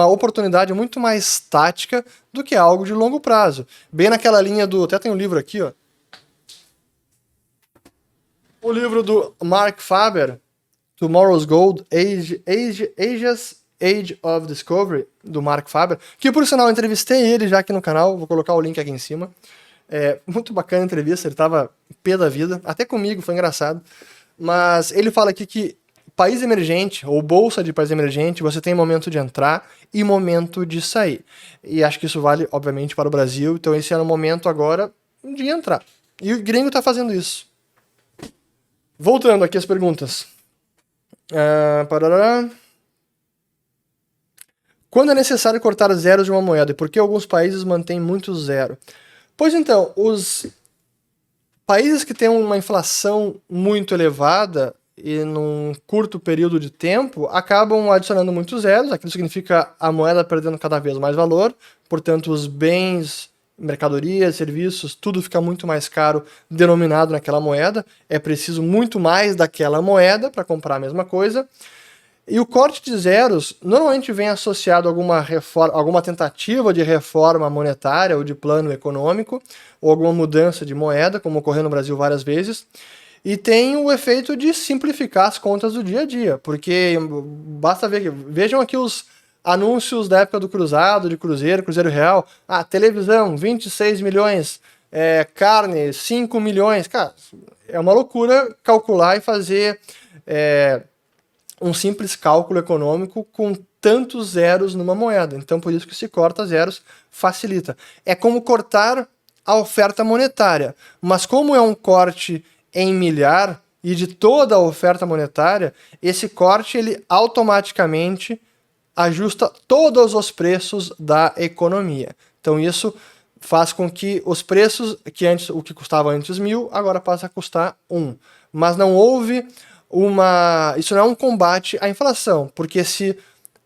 oportunidade muito mais tática do que algo de longo prazo. Bem naquela linha até tem um livro aqui, ó. O livro do Mark Faber, Tomorrow's Gold, Age of Discovery, do Mark Faber, que por sinal eu entrevistei ele já aqui no canal, vou colocar o link aqui em cima. Muito bacana a entrevista, ele tava pé da vida, até comigo, foi engraçado. Mas ele fala aqui que país emergente, ou bolsa de país emergente, você tem momento de entrar e momento de sair. E acho que isso vale, obviamente, para o Brasil. Então esse era o momento agora de entrar. E o gringo tá fazendo isso. Voltando aqui às perguntas. Parará. Quando é necessário cortar zeros de uma moeda? E por que alguns países mantêm muito zero? Pois então, os países que têm uma inflação muito elevada e num curto período de tempo acabam adicionando muitos zeros. Aquilo significa a moeda perdendo cada vez mais valor. Portanto, os bens, mercadorias, serviços, tudo fica muito mais caro denominado naquela moeda. É preciso muito mais daquela moeda para comprar a mesma coisa. E o corte de zeros normalmente vem associado a alguma reforma, alguma tentativa de reforma monetária ou de plano econômico, ou alguma mudança de moeda, como ocorreu no Brasil várias vezes, e tem o efeito de simplificar as contas do dia a dia, porque basta ver, vejam aqui os anúncios da época do cruzado, de cruzeiro, cruzeiro real, televisão, 26 milhões, carne, 5 milhões, cara, é uma loucura calcular e fazer um simples cálculo econômico com tantos zeros numa moeda. Então, por isso que se corta zeros, facilita. É como cortar a oferta monetária. Mas como é um corte em milhar e de toda a oferta monetária, esse corte ele automaticamente ajusta todos os preços da economia. Então, isso faz com que os preços, que antes o que custava antes 1.000, agora passa a custar 1. Mas não houve isso não é um combate à inflação, porque se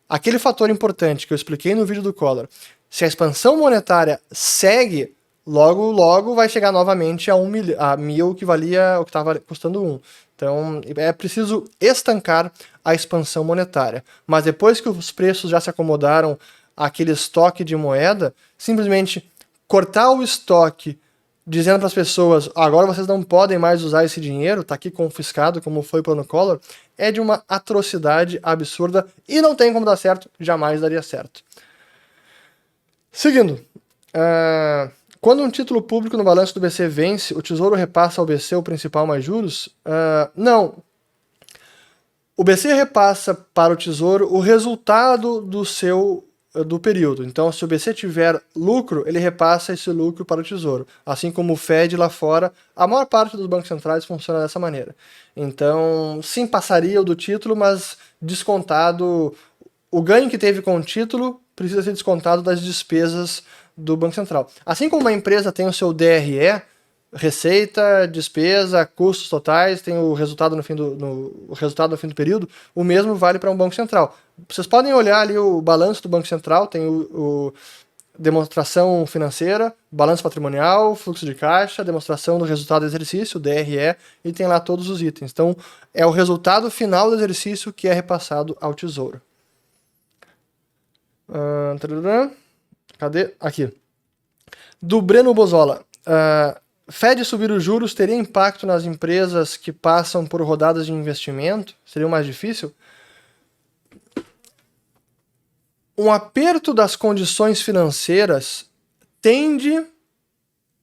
aquele fator importante que eu expliquei no vídeo do Collor, se a expansão monetária segue, logo vai chegar novamente a 1.000 que valia o que estava custando 1. Então é preciso estancar a expansão monetária. Mas depois que os preços já se acomodaram àquele estoque de moeda, simplesmente cortar o estoque dizendo para as pessoas, agora vocês não podem mais usar esse dinheiro, está aqui confiscado, como foi o plano Collor, é de uma atrocidade absurda e não tem como dar certo, jamais daria certo. Seguindo, quando um título público no balanço do BC vence, o Tesouro repassa ao BC o principal mais juros? Não. O BC repassa para o Tesouro o resultado do período. Então, se o BC tiver lucro, ele repassa esse lucro para o Tesouro. Assim como o Fed lá fora, a maior parte dos bancos centrais funciona dessa maneira. Então, sim, passaria o do título, mas descontado. O ganho que teve com o título precisa ser descontado das despesas do Banco Central. Assim como uma empresa tem o seu DRE, receita, despesa, custos totais, tem o resultado no fim do período, o mesmo vale para um Banco Central. Vocês podem olhar ali o balanço do Banco Central, tem o demonstração financeira, balanço patrimonial, fluxo de caixa, demonstração do resultado do exercício, DRE, e tem lá todos os itens. Então, é o resultado final do exercício que é repassado ao Tesouro. Cadê? Aqui. Do Breno Bozola. Fed subir os juros teria impacto nas empresas que passam por rodadas de investimento? Seria mais difícil? Um aperto das condições financeiras tende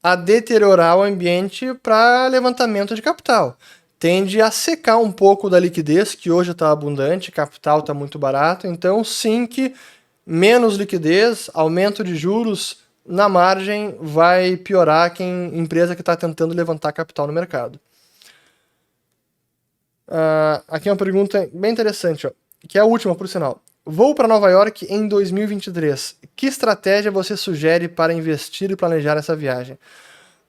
a deteriorar o ambiente para levantamento de capital. Tende a secar um pouco da liquidez, que hoje está abundante, capital está muito barato. Então, sim que menos liquidez, aumento de juros na margem vai piorar empresa que está tentando levantar capital no mercado. Aqui é uma pergunta bem interessante, ó, que é a última, por sinal. Vou para Nova York em 2023. Que estratégia você sugere para investir e planejar essa viagem?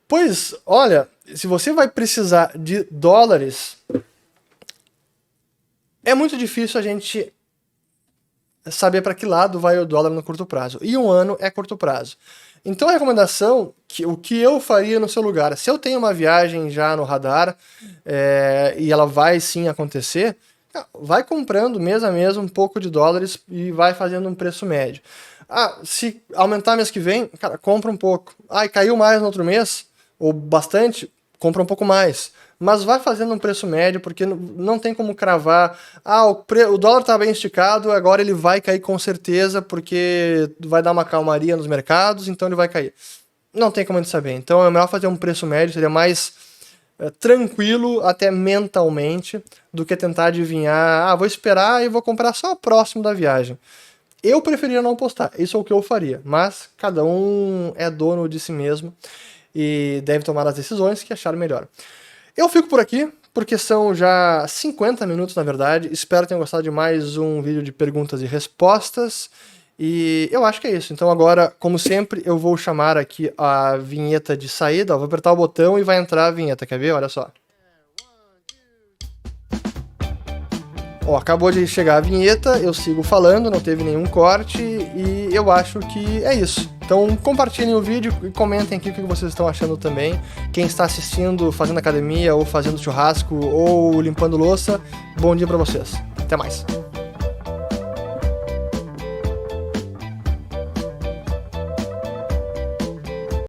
Pois, olha, se você vai precisar de dólares, é muito difícil a gente saber para que lado vai o dólar no curto prazo. E um ano é curto prazo. Então a recomendação, o que eu faria no seu lugar, se eu tenho uma viagem já no radar e ela vai sim acontecer, vai comprando mês a mês um pouco de dólares e vai fazendo um preço médio. Se aumentar mês que vem, cara, compra um pouco. E caiu mais no outro mês, ou bastante, compra um pouco mais. Mas vai fazendo um preço médio, porque não tem como cravar. O dólar está bem esticado, agora ele vai cair com certeza, porque vai dar uma calmaria nos mercados, então ele vai cair. Não tem como a gente saber. Então é melhor fazer um preço médio, seria mais tranquilo, até mentalmente, do que tentar adivinhar, vou esperar e vou comprar só próximo da viagem. Eu preferia não apostar, isso é o que eu faria, mas cada um é dono de si mesmo. e deve tomar as decisões que achar melhor. Eu fico por aqui, porque são já 50 minutos, na verdade. Espero que tenham gostado de mais um vídeo de perguntas e respostas. E eu acho que é isso. Então agora, como sempre, eu vou chamar aqui a vinheta de saída. Ó, vou apertar o botão e vai entrar a vinheta. Quer ver? Olha só. Ó, acabou de chegar a vinheta, eu sigo falando, não teve nenhum corte e eu acho que é isso. Então compartilhem o vídeo e comentem aqui o que vocês estão achando também. Quem está assistindo, fazendo academia, ou fazendo churrasco, ou limpando louça, bom dia pra vocês. Até mais.